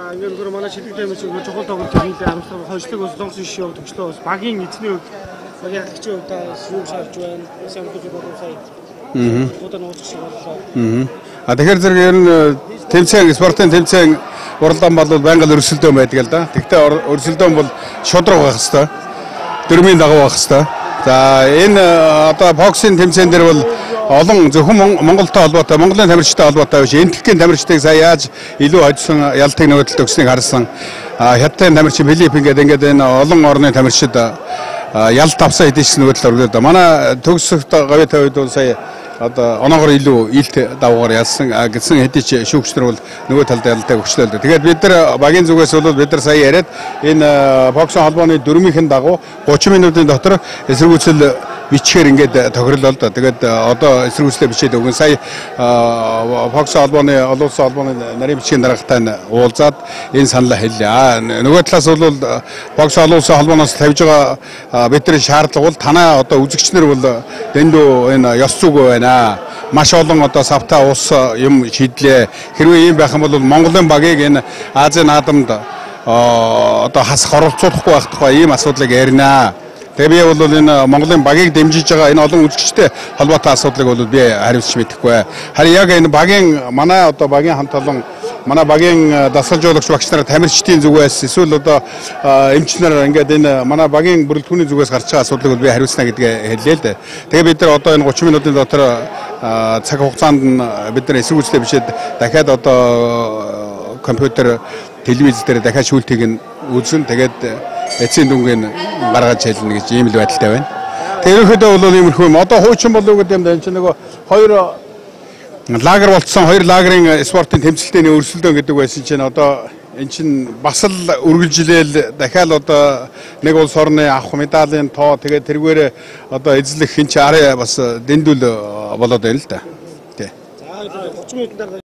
Ингээд гөр манай шилдэг таймч чухал тоглолт хийхдээ харамсалтай хойшлог ус зогссон шив төгслөө бас багийн эзний үед багийн ахлагчийн үед та юу шаарж байна? Сайн мэдээж бодсон сая. Удаа нууцчих боллоо. Тэгэхээр зэрэг ер нь тэмцээн спортын тэмцээн уралдаан бол байнга л өрсөлдөөн байдаг л да. Тэгтээ өрсөлдөөн бол шудраг байх хэвээр. Дөрмийн дагуу байх хэвээр. За энэ одоо боксийн тэмцээн дээр бол олон зөвхөн Монголтой холбоотой, Монголын тамирчтай холбоотой биш. Энэтхэгийн тамирчдыг сая яаж илүү хоцсон ялтыг нөгөөдөлд өгснийг харсан. Хятадын тамирч Филиппин гэдэг энэ олон орны тамирчид ялт авсан хэдийч нөгөөдөл өргөдөө. Манай төгсөх гавьяатай үед бол сая одоо оноогоор илүү ийт даваагаар ялсан гэсэн хэдийч шүүгчнэр бол нөгөө талд ялтыг өгчлөө. Тэгээд бид нар багийн зүгээс бол бид нар сая яриад энэ боксын холбооны дөрмийнхэн дагуу 30 минутын дотор эсэргүүцэл бичгээр ингээд тохирлоо л да. Тэгээд одоо эсэргүүцлээ бичээд өгөн сая боксын холбооны олон улсын холбооны нарийн бичгийн даргатай уулзаад энэ саналаа хэллээ. Нөгөө талаас бол боксын олон улсын холбооноос тавьж байгаа бидний шаардлага бол танаа одоо үзэгчнэр бол дэндүү энэ ёс зүг байна. Маш олон одоо савтаа ус юм шийдлээ. Хэрвээ ийм байх юм бол Монголын багийг энэ Азийн наадамд одоо хасах оролцуулахгүй байх тухай ийм асуудлыг ярина. Тэгээ би бол энэ Монголын багийг дэмжиж байгаа энэ олон үзэгчтэй холбоотой асуудлыг бол би хариуцж мэдэхгүй. Харин яг энэ багийн манай одоо багийн хамт олон манай багийн дасгалжуулагч багш нар тамирчдын зүгээс эсвэл одоо эмчнэр ингээд энэ манай багийн бүрэлдэхүүний зүгээс гарч байгаа асуудлыг бол би хариуцна гэдгээ хэллээ л дээ. Тэгээ бид нар одоо энэ 30 минутын дотор цаг хугацаанд бид нар эсэргүүцлээ бичээд дахиад одоо компьютер телевиз дээр дахиад шүүлтийг нь үзэн тэгээд эцсийн дүнгийн гаргаж хэлнэ гэж ийм л байдалтай байна. Тэр ерөнхийдөө бол иймэрхүү юм. Одоо хуучин болов гэдэг юм да. Энд чинь нөгөө хоёр лагер болцсон, хоёр лагерын спортын тэмцэлтийн өрсөлдөөн гэдэг байсан чинь одоо эн чинь бас л үргэлжлээл дахиад одоо нэг улс орны авах медалийн тоо тэгээд тэргээр одоо эзлэх хин ч арай бас дэндүүл болоод байна л да. Тий. За 30 минутын дараа